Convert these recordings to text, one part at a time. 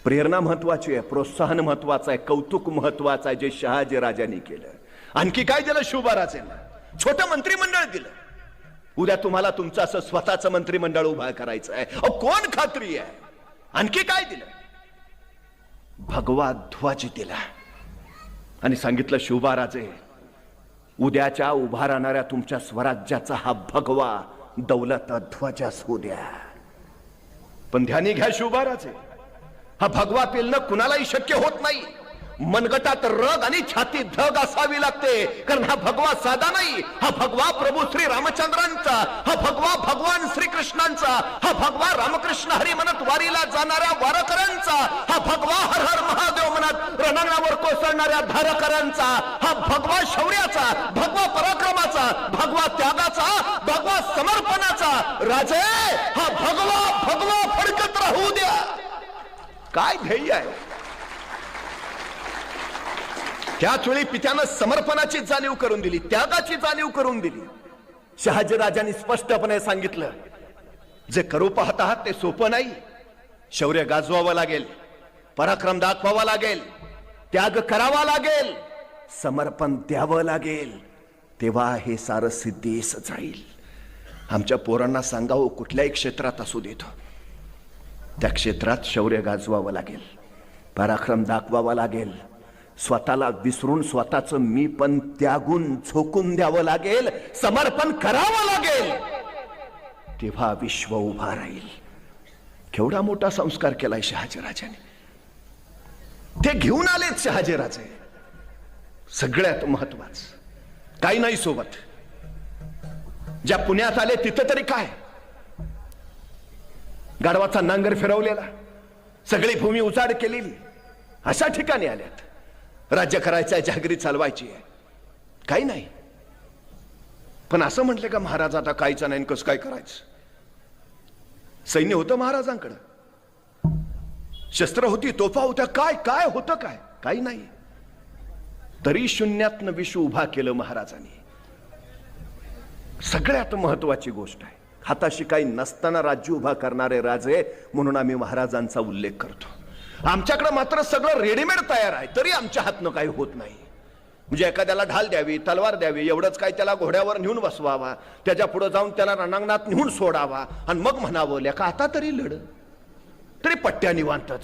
प्रेरणा महत्वाची आहे, प्रोत्साहन महत्वाचं आहे, कौतुक महत्वाचं आहे जे शहाजी राजांनी केलं. आणखी काय दिलं शिवबाराजेंना? छोटं मंत्रिमंडळ दिलं. उद्या तुम्हाला तुमचं असं स्वतःचं मंत्रिमंडळ उभा करायचं आहे, कोण खात्री आहे? आणखी काय दिलं? भगवा ध्वज दिला आणि सांगितलं शिवबाराजे, उद्याच्या उभा राहणाऱ्या तुमच्या स्वराज्याचा हा भगवा दौलत ध्वज असू द्या. पण ध्यानी घ्या शिवबाराजे, हा भगवा पेलणं कुणालाही शक्य होत नाही. मनगटात रग आणि छातीत धग असावी लागते, कारण हा भगवा साधा नाही. हा भगवा प्रभू श्री रामचंद्रांचा, हा भगवा भगवान श्रीकृष्णांचा, हा भगवा रामकृष्ण हरी म्हणत वारीला जाणाऱ्या वारकऱ्यांचा, हा भगवा हर हर महादेव म्हणत रणांगणावर कोसळणाऱ्या धारकऱ्यांचा, हा भगवा शौर्याचा, भगवा पराक्रमाचा, भगवा त्यागाचा, भगवा समर्पणाचा. राजे, हा भगवा भगवा फडकत राहू द्या. काय ध्येय आहे? त्याच वेळी पित्यानं समर्पणाची जाणीव करून दिली, त्यागाची जाणीव करून दिली. शहाजी राजांनी स्पष्टपणे सांगितलं, जे करू पाहत आहात ते सोपं नाही. शौर्य गाजवावं लागेल, पराक्रम दाखवावा लागेल, त्याग करावा लागेल, समर्पण द्यावं लागेल, तेव्हा हे सारं सिद्धीस जाईल. आमच्या पोरांना सांगावं, कुठल्याही क्षेत्रात असू देतो, त्या क्षेत्रात शौर्य गाजवावं लागेल, पराक्रम दाखवावा लागेल, स्वतःला विसरून स्वतःचं मी पण त्यागून झोकून द्यावं लागेल, समर्पण करावं लागेल, तेव्हा विश्व उभा राहील. केवढा मोठा संस्कार केलाय शहाजीराजाने. ते घेऊन आलेत शहाजीराजे. सगळ्यात महत्वाचं काही नाही सोबत. ज्या पुण्यात आले तिथं तरी काय, गाढवाचा नांगर फिरवलेला, सगळी भूमी उजाड केलेली, अशा ठिकाणी आल्यात. राज्य करायचं आहे, जहागिरी चालवायची आहे, काही नाही. पण असं म्हटलं का महाराज आता काहीच नाही, कसं काय करायचं? सैन्य होतं महाराजांकडं, शस्त्र होती, तोफा होत्या, काय काय होतं? काय काही नाही. तरी शून्यातनं विश्व उभा केलं महाराजांनी. सगळ्यात महत्वाची गोष्ट आहे, हाताशी काही नसताना राज्य उभा करणारे राजे म्हणून आम्ही महाराजांचा उल्लेख करतो. आमच्याकडे मात्र सगळं रेडीमेड तयार आहे, तरी आमच्या हातनं काही होत नाही. म्हणजे एखाद्याला ढाल द्यावी, तलवार द्यावी, एवढंच काय त्याला घोड्यावर नेऊन बसवावा, त्याच्या पुढे जाऊन त्याला रणांगणात नेऊन सोडावा आणि मग म्हणावं, लेका आता तरी लढ, तरी पट्ट्या निवांतच.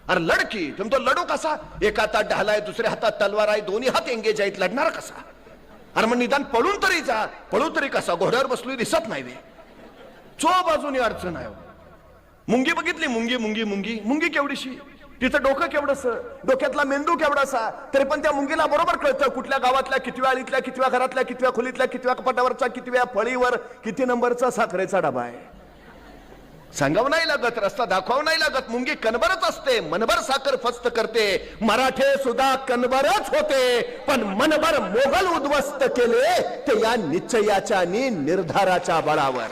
अरे लढ की, तो लढू कसा? एका हातात ढाल आहे, दुसऱ्या हातात तलवार आहे, दोन्ही हात एंगेज आहेत, लढणार कसा? अरे मग निदान पळून तरी जा. पळू तरी कसा? घोड्यावर बसलोय दिसत नाही वे, चो बाजूनी अडचण आहे. मुंगी बघितली, मुंगी मुंगी मुंगी मुंगी केवढीशी, तिचं डोकं केवढस, डोक्यातला मेंदू केवढासा, तरी पण त्या मुंगीला बरोबर कळतं कुठल्या गावातल्या कितव्या आळीतल्या, कितव्या घरातल्या, कितव्या खोलीतल्या, कितव्या कपाटावरचा, कितव्या फळीवर किती नंबरचा साखरेचा डबा आहे. सांगावं नाही लागत, रस्ता दाखवावं नाही लागत. मुंगी कणभरच असते, मनभर साखर फस्त करते. मराठे सुद्धा कणभरच होते, पण मनभर मोगल उद्ध्वस्त केले ते या निश्चयाच्या आणि निर्धाराच्या बळावर.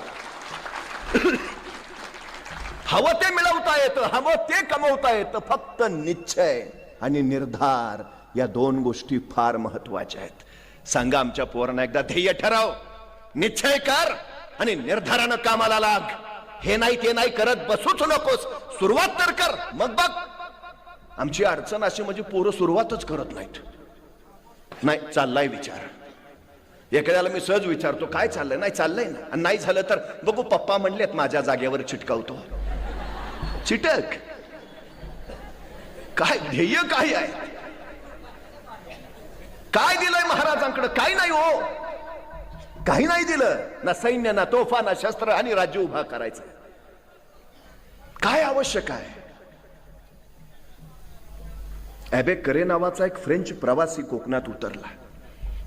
हवं ते मिळवता येतं, हवं ते कमवता येतं, फक्त निश्चय आणि निर्धार या दोन गोष्टी फार महत्वाच्या आहेत. सांगा आमच्या पोरांना एकदा, ध्येय ठराव, निश्चय कर आणि निर्धारानं कामाला लाग. हे नाही ते नाही करत बसूच नकोस, सुरुवात तर कर, मग बघ. आमची अडचण अशी म्हणजे पोरं सुरुवातच करत नाहीत. नाही चाललाय विचार, एखाद्याला मी सहज विचारतो काय चाललंय, नाही चाललंय ना, आणि नाही झालं तर बघू पप्पा म्हणलेत माझ्या जागेवर चिटकावतो. चिटक काय? ध्येय काय आहे? काय दिलंय महाराजांकडे? काही नाही हो, काही नाही दिलं. ना सैन्य, ना तोफा, ना शस्त्र, आणि राज्य उभा करायचं. काय आवश्यक आहे? ॲबे करे नावाचा एक फ्रेंच प्रवासी कोकणात उतरला.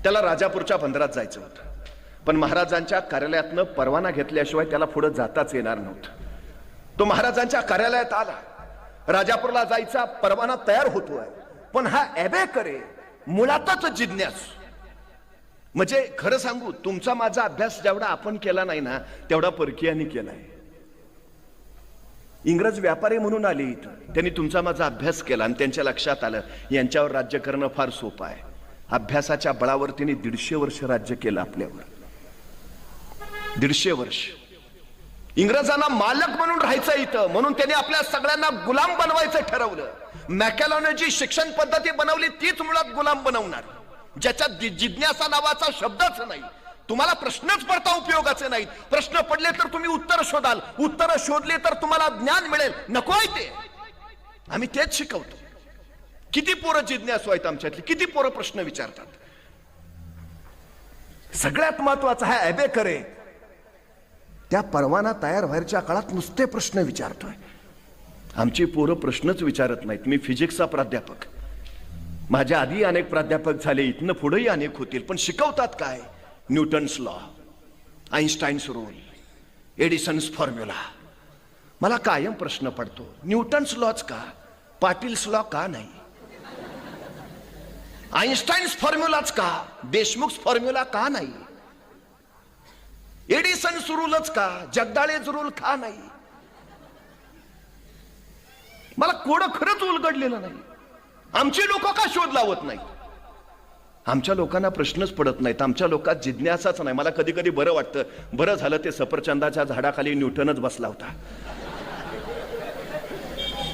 त्याला राजापूरच्या बंदरात जायचं होतं, पण महाराजांच्या कार्यालयातनं परवाना घेतल्याशिवाय त्याला पुढे जाताच येणार नव्हतं. तो महाराजांच्या कार्यालयात आला, राजापूरला जायचा परवाना तयार होतोय, पण हा ॲबे करे मुळातच जिज्ञासू. म्हणजे खरं सांगू, तुमचा माझा अभ्यास जेवढा आपण केला नाही ना, तेवढा परकीयांनी केलाय. इंग्रज व्यापारी म्हणून आले इथं, त्यांनी तुमचा माझा अभ्यास केला आणि त्यांच्या लक्षात आलं यांच्यावर राज्य करणं फार सोपं आहे. अभ्यासाच्या बळावर त्यांनी 150 वर्ष राज्य केलं आपल्यावर. 150 वर्ष. इंग्रजांना मालक म्हणून राहायचं इथं, म्हणून त्यांनी आपल्या सगळ्यांना गुलाम बनवायचं ठरवलं. मॅकॅलॉने जी शिक्षण पद्धती बनवली तीच मुळात गुलाम बनवणार, ज्याच्यात जिज्ञासा नावाचा शब्दच नाही. तुम्हाला प्रश्नच पडता उपयोगाचे नाहीत. प्रश्न पडले तर तुम्ही उत्तर शोधाल, उत्तर शोधले तर तुम्हाला ज्ञान मिळेल. नको आहे ते, आम्ही तेच शिकवतो. किती पोरं जिज्ञासू आहेत आमच्यातली, किती पोरं प्रश्न विचारतात. सगळ्यात महत्वाचा हा ॲबेकर आहे, त्या परवाना तयार व्हायच्या काळात नुसते प्रश्न विचारतोय. आमची पोरं प्रश्नच विचारत नाहीत. मी फिजिक्सचा प्राध्यापक, माझ्या आधी अनेक प्राध्यापक झाले, इथनं पुढेही अनेक होतील, पण शिकवतात काय? Newton's law, Einstein's rule, Edison's formula. मला कायम प्रश्न पडतो, न्यूटन्स लॉच का, पाटील्स लॉ का नाही? आईन्स्टाईन्स फॉर्म्युलाच का, देशमुख फॉर्म्युला का नाही? एडिसन्स रूलच का, जगदाळेच रूल का नाही? मला कोडं खरंच उलगडलेलं नाही. आमची लोक का शोध लावत नाहीत? आमच्या लोकांना प्रश्नच पडत नाहीत. आमच्या लोकात जिज्ञासाच नाही. मला कधी कधी बरं वाटतं, बरं झालं ते सफरचंदाच्या झाडाखाली न्यूटनच बसला होता.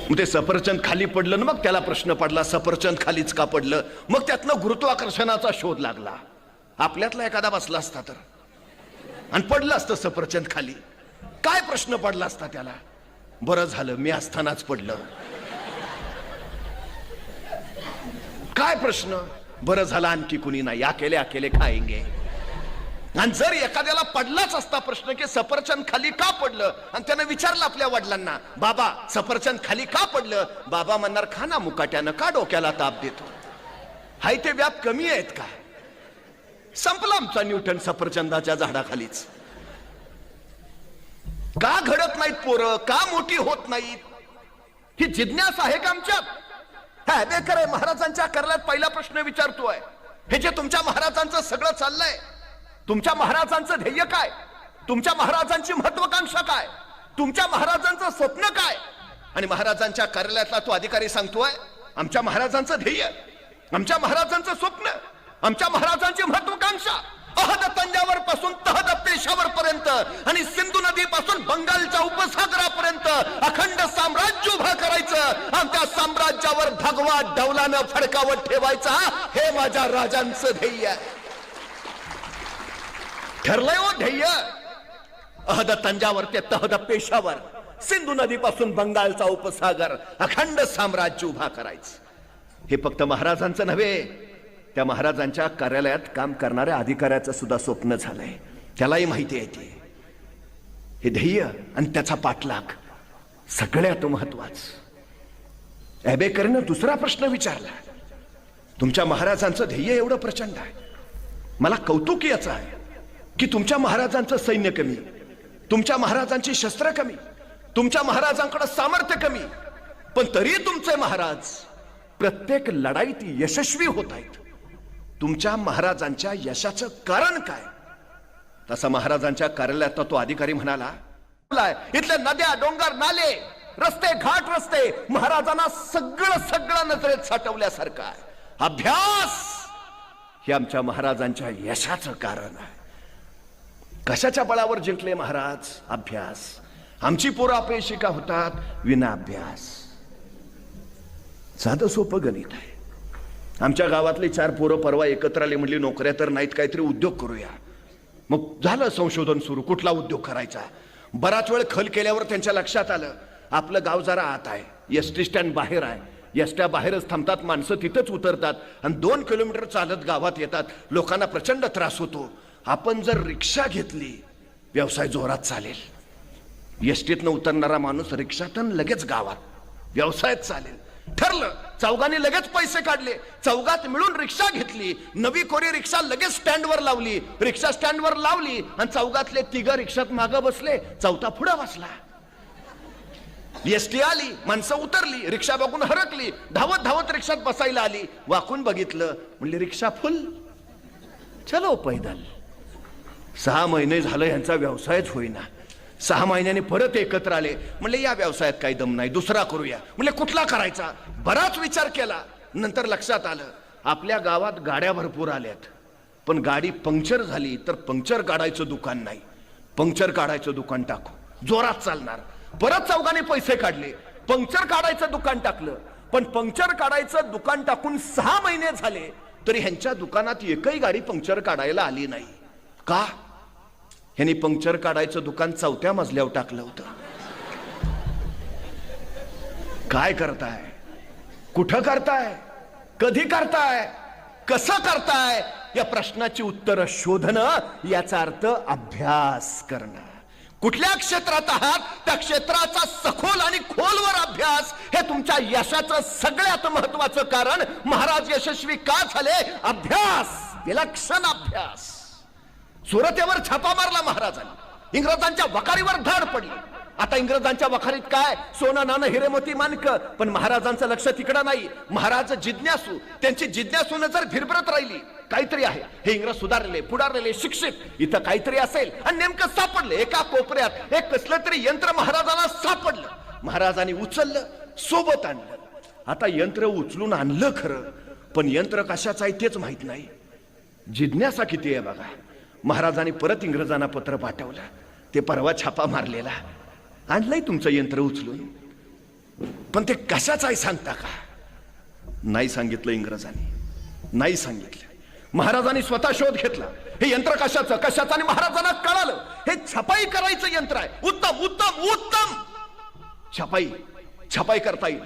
मग ते सफरचंद खाली पडलं ना, मग त्याला प्रश्न पडला सफरचंद खालीच का पडलं. मग त्यातनं गुरुत्वाकर्षणाचा शोध लागला. आपल्यातला एखादा बसला असता तर आणि पडलं असतं सफरचंद खाली, काय प्रश्न पडला असता त्याला? बरं झालं मी असतानाच पडलं. काय प्रश्न? बरं झालं आणखी कुणी नाही, अकेले अकेले खाएंगे. आणि जर एखाद्याला पडलाच असता प्रश्न की सफरचंद खाली का पडलं, आणि त्यानं विचारलं आपल्या वडिलांना, बाबा सफरचंद खाली का पडलं? बाबा म्हणणार, खाना मुकाट्यानं का डोक्याला ताप देतो? हाय ते व्याप कमी आहेत का? संपला आमचा न्यूटन सफरचंदाच्या झाडाखालीच. का घडत नाहीत पोरं, का मोठी होत नाहीत? ही जिज्ञासा आहे का आमच्यात? हा ॲबेकर आहे, महाराजांच्या कर्ल्यात पहिला प्रश्न विचारतोय. हे जे तुमच्या महाराजांचं सगळं चाललंय, तुमच्या महाराजांचं ध्येय काय? तुमच्या महाराजांची महत्वाकांक्षा काय? तुमच्या महाराजांचं स्वप्न काय? आणि महाराजांच्या कार्यालयातला तो अधिकारी सांगतोय, आमच्या महाराजांचं ध्येय, आमच्या महाराजांचं स्वप्न, आमच्या महाराजांची महत्वाकांक्षा अहद तंजावर पासून तहद पेशावर पर्यंत आणि सिंधू नदी पासून बंगालच्या उपसागरापर्यंत अखंड साम्राज्य उभं करायचं आणि त्या साम्राज्यावर भगवा डौलानं फडकावत ठेवायचा, हे माझ्या राजांचं ध्येय ठरलंय. हो ध्येय अहद तंजावर ते तहद पेशावर, सिंधू नदी पासून बंगालचा उपसागर, अखंड साम्राज्य उभा करायचं. हे फक्त महाराजांचं नव्हे, त्या महाराजांच्या कार्यालयात काम करणाऱ्या अधिकाऱ्याचं सुद्धा स्वप्न झालंय. त्यालाही माहिती आहे ते. हे ध्येय आणि त्याचा पाठलाग सगळ्यात महत्वाचं. ॲबेकरनं दुसरा प्रश्न विचारला, तुमच्या महाराजांचं ध्येय एवढं प्रचंड आहे, मला कौतुक याचं आहे की तुमच्या महाराजांचं सैन्य कमी, तुमच्या महाराजांची शस्त्र कमी, तुमच्या महाराजांकडे सामर्थ्य कमी, पण तरी तुमचे महाराज प्रत्येक लढाईत यशस्वी होत आहेत. तुमच्या महाराजांच्या यशाचं कारण काय? तसा महाराजांच्या कार्यालयात तो अधिकारी म्हणाला, इथले नद्या, डोंगर, नाले, रस्ते, घाट रस्ते महाराजांना सगळं नजरेत साठवल्यासारखं आहे. अभ्यास हे आमच्या महाराजांच्या यशाचं कारण आहे. कशाच्या बळावर जिंकले महाराज? अभ्यास. आमची पोरं अपयशी का होतात? विना अभ्यास. साधं सोपं गणित आहे. आमच्या गावातले 4 पोरं परवा एकत्र आले, म्हणली नोकऱ्या तर नाहीत, काहीतरी उद्योग करूया. मग झालं संशोधन सुरू, कुठला उद्योग करायचा. बराच वेळ खल केल्यावर त्यांच्या लक्षात आलं, आपलं गाव जरा आत आहे, एसटी स्टँड बाहेर आहे, एसट्या बाहेरच थांबतात, माणसं तिथंच उतरतात आणि 2 किलोमीटर चालत गावात येतात. लोकांना प्रचंड त्रास होतो. आपण जर रिक्षा घेतली, व्यवसाय जोरात चालेल. एसटीतनं उतरणारा माणूस रिक्षातून लगेच गावात, व्यवसायात चालेल. ठरलं. चौघांनी लगेच पैसे काढले, चौघात मिळून रिक्षा घेतली, नवी कोरी रिक्षा लगेच स्टँडवर लावली, रिक्षा स्टँडवर लावली आणि चौघातले 3 रिक्षात मागं बसले, चौथा पुढे बसला. एसटी आली, माणसं उतरली, रिक्षा बघून हरकली, धावत धावत रिक्षात बसायला आली, वाकून बघितलं, म्हणली रिक्षा फुल, चलो पैदल. 6 महिने झालं यांचा व्यवसायच होईना. 6 महिन्यांनी परत एकत्र आले, म्हणले या व्यवसायात काही दम नाही, दुसरा करूया. म्हणले कुठला करायचा? बराच विचार केला, नंतर लक्षात आलं, आपल्या गावात गाड्या भरपूर आल्यात, पण गाडी पंक्चर झाली तर पंक्चर काढायचं दुकान नाही, पंक्चर काढायचं दुकान टाकू. जोरात चालणार. परत चौघांनी पैसे काढले, पंक्चर काढायचं दुकान टाकलं. पण पंक्चर काढायचं दुकान टाकून 6 महिने झाले तरी ह्यांच्या दुकानात एकही गाडी पंक्चर काढायला आली नाही. का? ह्यांनी पंक्चर काढायचं दुकान 4थ्या मजल्यावर टाकलं होतं. काय करताय? कुठं करताय? कधी करताय? कसं करताय? या प्रश्नाची उत्तरं शोधणं याचा अर्थ अभ्यास करणं. कुठल्या क्षेत्रात आहात त्या क्षेत्राचा सखोल आणि खोलवर अभ्यास हे तुमच्या यशाचं सगळ्यात महत्वाचं कारण. महाराज यशस्वी का झाले? अभ्यास, विलक्षण अभ्यास. सुरतेवर छापा मारला महाराजांनी, इंग्रजांच्या वखारीवर धाड पडली. आता इंग्रजांच्या वखारीत काय? सोनं नाणं हिरे मोती माणकं. पण महाराजांचं लक्ष तिकडं नाही. महाराज जिज्ञासू, त्यांची जिज्ञासू नजर भिरभरत राहिली. काहीतरी आहे, हे इंग्रज सुधारलेले, पुढारलेले, शिक्षित, इथं काहीतरी असेल. आणि नेमकं सापडले एका कोपऱ्यात एक कसलं तरी यंत्र महाराजांना सापडलं. महाराजांनी उचललं, सोबत आणलं. आता यंत्र उचलून आणलं खरं, पण यंत्र कशाचं आहे तेच माहित नाही. जिज्ञासा किती आहे बघा. महाराजांनी परत इंग्रजांना पत्र पाठवलं. ते परवा छापा मारलेला, आणलंय तुमचं यंत्र उचलून, पण ते कशाचं आहे सांगता का? नाही सांगितलं इंग्रजांनी, नाही सांगितलं. महाराजांनी स्वतः शोध घेतला, हे यंत्र कशाचं कशाचं, आणि महाराजांना कळालं हे छपाई करायचं यंत्र आहे. उत्तम उत्तम उत्तम. छपाई करता येईल,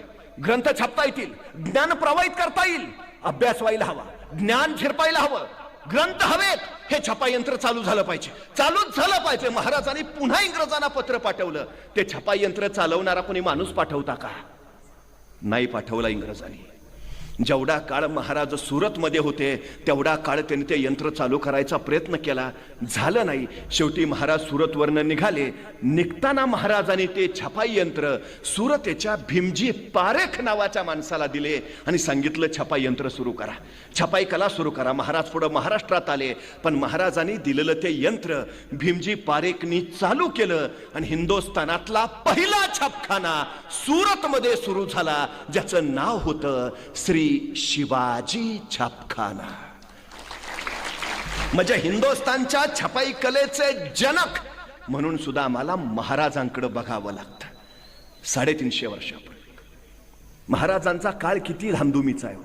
ग्रंथ छापता येतील, ज्ञान प्रवाहित करता येईल. अभ्यास व्हायला हवा, ज्ञान झिरपायला हवं, ग्रंथ हवेत. हे छपाई यंत्र चालू झालं पाहिजे, चालूच झालं पाहिजे. महाराजांनी पुन्हा इंग्रजांना पत्र पाठवलं. ते छपाई यंत्र चालवणारा कोणी माणूस पाठवता का? नाही पाठवला इंग्रजांनी. जेवढा काळ महाराज सुरतमध्ये होते तेवढा काळ त्यांनी ते यंत्र चालू करायचा प्रयत्न केला, झालं नाही. शेवटी महाराज सुरतवरनं निघाले. निघताना महाराजांनी ते छपाई यंत्र सुरतेच्या भीमजी पारेख नावाच्या माणसाला दिले आणि सांगितलं छपाई यंत्र सुरू करा, छपाई कला सुरू करा. महाराज पुढे महाराष्ट्रात आले, पण महाराजांनी दिलेलं ते यंत्र भीमजी पारेखनी चालू केलं आणि हिंदुस्थानातला पहिला छापखाना सुरतमध्ये सुरू झाला, ज्याचं नाव होतं श्री शिवाजी छापखाना. म्हणजे हिंदुस्थानच्या छपाई कलेचे जनक म्हणून सुद्धा आम्हाला महाराजांकडे बघावं लागतं. 350 वर्षापूर्वी महाराजांचा काळ किती धामधुमीचा आहे.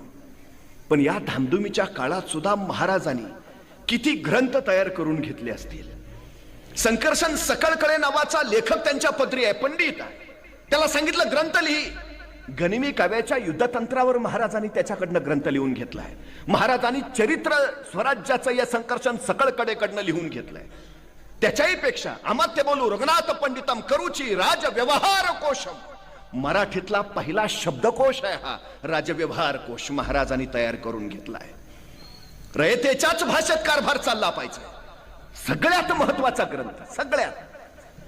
पण या धामधुमीच्या काळात सुद्धा महाराजांनी किती ग्रंथ तयार करून घेतले असतील. संकर्षण सकळकडे नावाचा लेखक त्यांच्या पदरी आहे, पंडित आहे. त्याला सांगितलं ग्रंथ लिही. गनिमी काव्याच्या युद्धतंत्रावर महाराजांनी त्याच्याकडनं ग्रंथ लिहून घेतलाय. महाराजांनी चरित्र स्वराज्याचं या संकर्षण सकळकडेकडनं लिहून घेतलंय. त्याच्याही पेक्षा अमात्य बोलू रघुनाथ पंडितम करूची राजव्यवहार कोशम, मराठीतला पहिला शब्दकोश आहे हा राजव्यवहार कोश महाराजांनी तयार करून घेतलाय. रयतेच्याच भाषेत कारभार चालला पाहिजे. सगळ्यात महत्वाचा ग्रंथ, सगळ्यात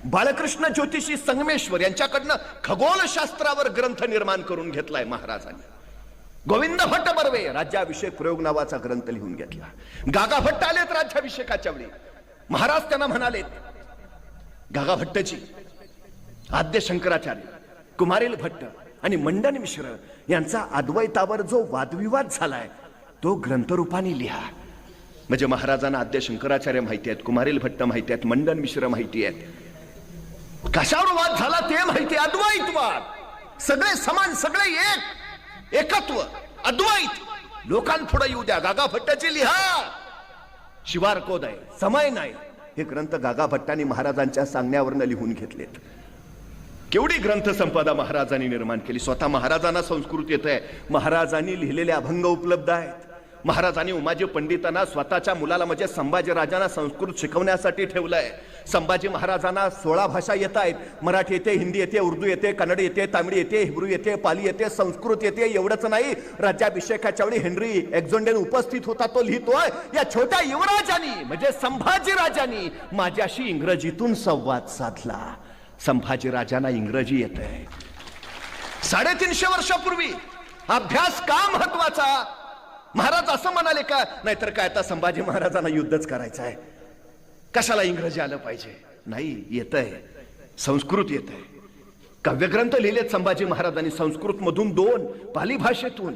बाळकृष्ण ज्योतिषी संगमेश्वर यांच्याकडनं खगोलशास्त्रावर ग्रंथ निर्माण करून घेतलाय महाराजांनी. गोविंद भट्ट बर्वे राज्याभिषेक प्रयोग नावाचा ग्रंथ लिहून घेतला. गागा भट्ट आलेत राज्याभिषेकाच्या वेळी. महाराज त्यांना म्हणालेत, गागा भट्टजी, आद्य शंकराचार्य, कुमारिल भट्ट आणि मंडन मिश्र यांचा अद्वैतावर जो वादविवाद झालाय तो ग्रंथरूपाने लिहा. म्हणजे महाराजांना आद्य शंकराचार्य माहिती आहेत, कुमारिल भट्ट माहिती आहेत, मंडन मिश्र माहिती आहेत. कशावर वाद झाला ते माहिती, अद्वैतवाद. सगळे समान, सगळे एक, एकत्व, अद्वैत. लोकांपुढे येऊ द्या, गागा भट्टाची लिहा. शिवार कोद आहे, समय नाही. हे ग्रंथ गागा भट्टांनी महाराजांच्या सांगण्यावरनं लिहून घेतलेत. केवढी ग्रंथ संपदा महाराजांनी निर्माण केली. स्वतः महाराजांना संस्कृत येत आहे, महाराजांनी लिहिलेले अभंग उपलब्ध आहेत. महाराजांनी उमाजी पंडितांना स्वतःच्या मुलाला म्हणजे संभाजी राजांना संस्कृत शिकवण्यासाठी ठेवलंय. संभाजी महाराजांना 16 भाषा येत आहेत. मराठी येते, हिंदी येते, उर्दू येते, कन्नड येते, तामिळ येते, हिब्रू येते, पाली येते, संस्कृत येते. एवढंच नाही, राज्याभिषेकाच्या वेळी हेनरी एक्झोंडेन उपस्थित होता, तो लिहितोय, या छोट्या युवराजांनी म्हणजे संभाजी राजांनी माझ्याशी इंग्रजीतून संवाद साधला. संभाजी राजांना इंग्रजी येते. 350 वर्षापूर्वी अभ्यास का महत्वाचा? महाराज असं म्हणाले का? नाहीतर काय आता संभाजी महाराजांना युद्धच करायचं आहे, कशाला इंग्रजी आलं पाहिजे? नाही, येतंय, संस्कृत येतंय. काव्यग्रंथ लिहिलेत संभाजी महाराजांनी संस्कृत मधून 2, पाली भाषेतून,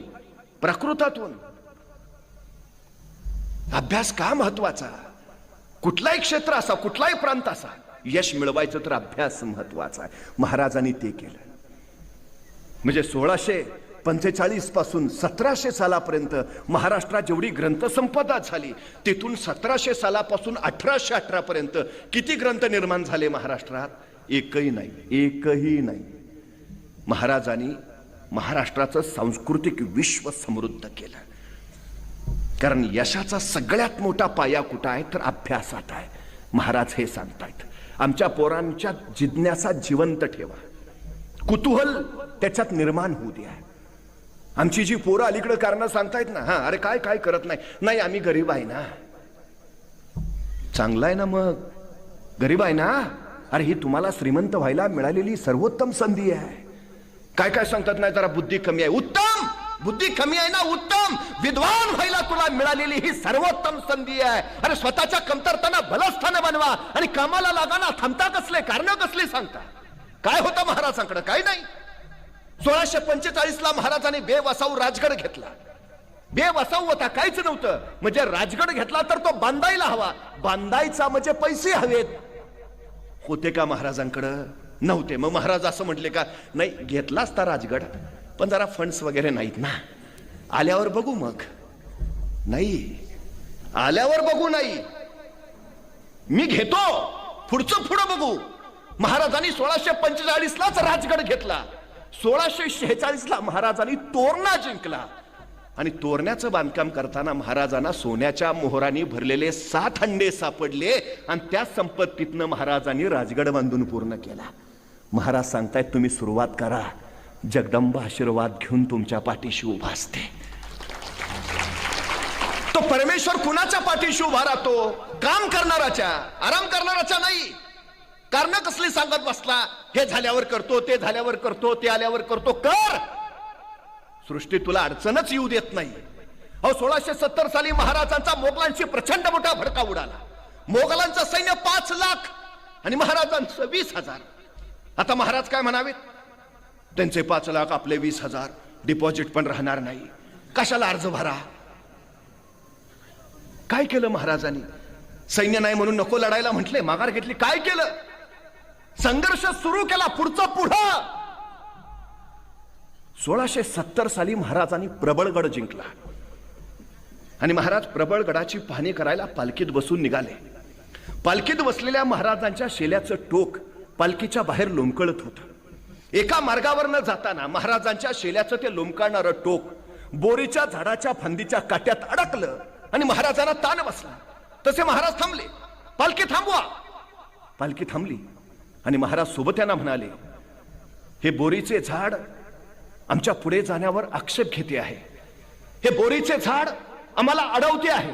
प्राकृतातून. अभ्यास का महत्वाचा? कुठलाही क्षेत्र असा, कुठलाही प्रांत असा, यश मिळवायचं तर अभ्यास महत्वाचा आहे. महाराजांनी ते केलं. म्हणजे 1645 पासून 1700 सालापर्यंत महाराष्ट्रात जेवढी ग्रंथसंपदा झाली, तिथून 1700 सालापासून 1818 पर्यंत किती ग्रंथ निर्माण झाले महाराष्ट्रात? एकही नाही. महाराजांनी महाराष्ट्राचं सांस्कृतिक विश्व समृद्ध केलं. कारण यशाचा सगळ्यात मोठा पाया कुठं आहे तर अभ्यासात आहे. महाराज हे सांगतायत, आमच्या पोरांच्या जिज्ञासा जिवंत ठेवा, कुतूहल त्याच्यात निर्माण होऊ द्या. आमची जी पोरं अलीकडे कारण सांगतायत ना, हा अरे काय काय करत नाही, आम्ही गरीब आहे ना. चांगलं आहे ना, मग गरीब आहे ना, अरे ही तुम्हाला श्रीमंत व्हायला मिळालेली सर्वोत्तम संधी आहे. काय काय सांगतात, नाही जरा बुद्धी कमी आहे, उत्तम. बुद्धी कमी आहे ना, उत्तम. विद्वान व्हायला तुला मिळालेली ही सर्वोत्तम संधी आहे. अरे स्वतःच्या कमतरताना बलस्थान बनवा आणि कामाला लागा ना. थांबता कसले, कारण कसले सांगता? काय होतं महाराजांकडे? काय नाही. 1645 ला महाराजांनी बेवसाऊ राजगड घेतला. बेवसाऊ होता, काहीच नव्हतं. म्हणजे राजगड घेतला तर तो बांधायला हवा. बांधायचा म्हणजे पैसे हवेत. होते का महाराजांकडे? नव्हते. मग महाराज असं म्हटले का, नाही घेतला असता राजगड, पण जरा फंड्स वगैरे नाहीत ना, आल्यावर बघू. मग नाही, आल्यावर बघू नाही, मी घेतो, पुढचं पुढं बघू. महाराजांनी 1645 लाच राजगड घेतला. 1646 ला महाराजांनी तोरणा जिंकला. आणि तोरण्याचं बांधकाम करताना महाराजांना सोन्याच्या मोहरांनी भरलेले 7 हंडे सापडले आणि त्या संपत्तीतनं महाराजांनी राजगड बांधून पूर्ण केला. महाराज सांगतायत, तुम्ही सुरुवात करा, जगदंबा आशीर्वाद घेऊन तुमच्या पाठीशी उभा असते. तो परमेश्वर कुणाच्या पाठीशी उभा राहतो? काम करणाराच्या, आराम करणाराच्या नाही. कारण कसली सांगत बसला, हे झाल्यावर करतो, ते झाल्यावर करतो, ते आल्यावर करतो. कर, सृष्टी तुला अडचणच येऊ देत नाही. 1670 साली महाराजांचा मोगलांशी प्रचंड मोठा भडका उडाला. मोगलांचं सैन्य 5 लाख आणि महाराजांचं 20,000. आता महाराज काय म्हणावेत? त्यांचे 5 लाख, आपले 20,000, डिपॉझिट पण राहणार नाही, कशाला अर्ज भरा. काय केलं महाराजांनी? सैन्य नाही म्हणून नको लढायला म्हटले, माघार घेतली. काय केलं? संघर्ष सुरू केला, पुढचं पुढं. 1670 साली महाराजांनी प्रबळगड जिंकला आणि महाराज प्रबळगडाची पाहणी करायला पालखीत बसून निघाले. पालखीत बसलेल्या महाराजांच्या शेल्याचं टोक पालखीच्या बाहेर लोंबकळत होतं. एका मार्गावर न जाताना महाराजांच्या शेल्याचं ते लोंबकळणारं टोक बोरीच्या झाडाच्या फांदीच्या काट्यात अडकलं आणि महाराजांना ताण बसला. तसे महाराज थांबले. पालखी थांबवा. पालखी थांबली आणि महाराज सोबत्यांना म्हणाले, हे बोरीचे झाड आमच्या पुढे जाण्यावर आक्षेप घेते आहे. हे बोरीचे झाड आम्हाला अडवते आहे.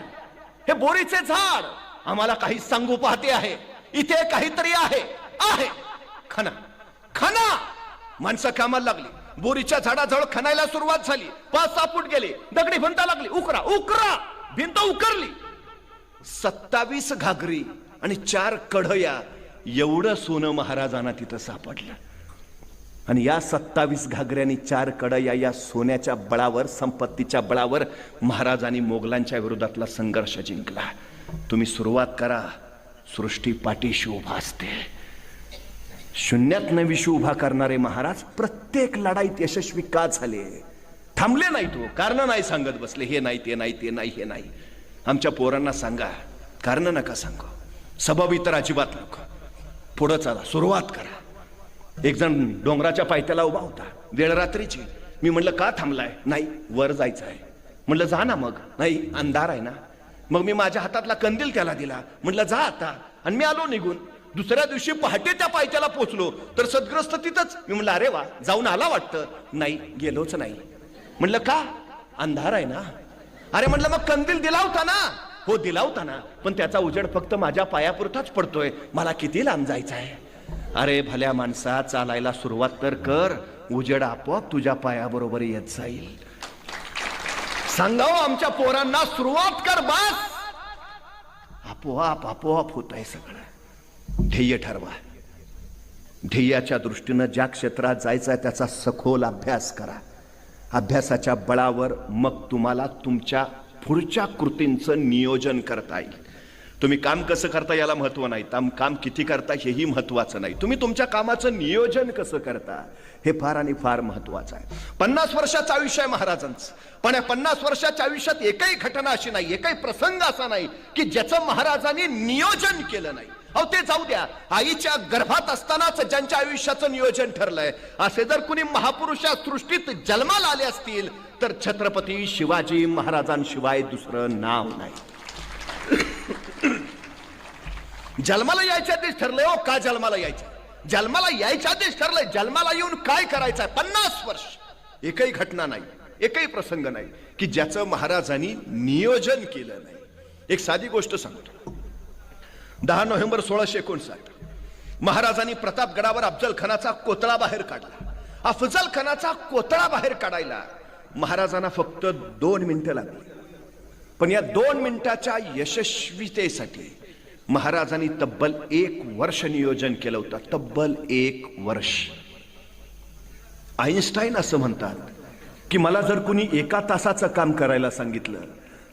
हे बोरीचे झाड आम्हाला काही सांगू पाहते आहे. इथे काहीतरी आहे. खना खना. माणसं कामाला लागली. बोरीच्या झाडाजवळ खणायला सुरुवात झाली. 5-6 फूट गेले. दगडी भिंता लागली. उकरा उकरा. भिंत उकरली. 27 घागरी आणि 4 कढया एवढं सोनं महाराजांना तिथं सापडलं. आणि या 27 घागऱ्यांनी 4 कढया या सोन्याच्या बळावर, संपत्तीच्या बळावर महाराजांनी मोगलांच्या विरोधातला संघर्ष जिंकला. तुम्ही सुरुवात करा, सृष्टी पाठीशी उभा असते. शून्यात विश्व उभा करणारे महाराज प्रत्येक लढाईत यशस्वी का झाले? थांबले नाही. तो कारण नाही सांगत बसले, हे नाही, ते नाही, ते नाही, हे नाही. आमच्या पोरांना सांगा, कारण नका सांगू. सबब इतर अजिबात नको. पुढं चला, सुरुवात करा. एक जण डोंगराच्या पायथ्याला उभा होता, वेळ रात्रीची. मी म्हणलं, का थांबलाय? नाही, वर जायचं आहे. म्हणलं, जा ना. मग नाही, अंधार आहे ना. मग मी माझ्या हातातला कंदील त्याला दिला. म्हणलं, जा आता. आणि मी आलो निघून. दुसऱ्या दिवशी पहाटे त्या पायथ्याला पोहोचलो तर सद्ग्रस्त तिथंच. मी म्हणलं, अरे वा, जाऊन आला वाटतं. नाही, गेलोच नाही. म्हणलं, का? अंधार आहे ना. अरे म्हणलं, मग कंदील दिला होता ना. हो, दिला होता ना, पण त्याचा उजेड फक्त माझ्या पायापुरताच पडतोय. मला किती लांब जायचं आहे? अरे भल्या माणसा, चालायला सुरुवात तर कर. उजेड आपोआप तुझ्या पायाबरोबर येत जाईल. सांगाव आमच्या पोरांना, सुरुवात कर बस. आपोआप आपोआप होत आहे सगळं. ध्येय ठरवा. ध्येयाच्या दृष्टीनं ज्या क्षेत्रात जायचं आहे त्याचा सखोल अभ्यास करा. अभ्यासाच्या बळावर मग तुम्हाला तुमच्या पुढच्या कृतींचं नियोजन करता येईल. तुम्ही काम कसं करता याला महत्व नाही, काम किती करता हेही महत्वाचं नाही, तुम्ही तुमच्या कामाचं नियोजन कसं करता हे फार आणि फार महत्वाचं आहे. 50 वर्षाचं आयुष्य आहे महाराजांचं, पण या 50 वर्षाच्या आयुष्यात एकही घटना अशी नाही, एकही प्रसंग असा नाही की ज्याचं महाराजांनी नियोजन केलं नाही. अहो ते जाऊ द्या, आईच्या गर्भात असतानाच ज्यांच्या आयुष्याचं नियोजन ठरलंय असे जर कुणी महापुरुष या सृष्टीत जन्माला आले असतील तर छत्रपती शिवाजी महाराजांशिवाय दुसरं नाव नाही. जन्माला यायच्या आधीच ठरलंय. हो का जन्माला यायचं? जन्माला यायच्या आधीच ठरलंय जन्माला येऊन काय करायचंय. 50 वर्ष एकही घटना नाही, एकही प्रसंग नाही की ज्याचं महाराजांनी नियोजन केलं नाही. एक साधी गोष्ट सांगतो. 10 नोव्हेंबर 1659 महाराजांनी प्रतापगडावर अफजल खानाचा कोतळा बाहेर काढला. अफजल खानाचा कोतळा बाहेर काढायला महाराजांना फक्त 2 मिनिटं लागली, पण या 2 मिनिटाच्या यशस्वीतेसाठी महाराजांनी तब्बल 1 वर्ष नियोजन केलं होतं. तब्बल 1 वर्ष. आईन्स्टाईन असं म्हणतात की मला जर कुणी 1 तासाचं काम करायला सांगितलं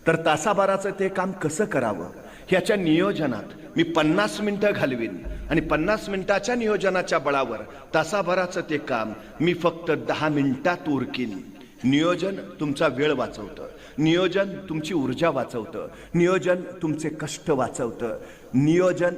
तर तासाभराचं ते काम कसं करावं ह्याच्या नियोजनात मी 50 मिनिटं घालवीन आणि 50 मिनिटाच्या नियोजनाच्या बळावर तासाभराचं ते काम मी फक्त 10 मिनिटात उरकीन. नियोजन तुमचा वेळ वाचवतं, नियोजन तुमची ऊर्जा वाचवतं, नियोजन तुमचे कष्ट वाचवतं, नियोजन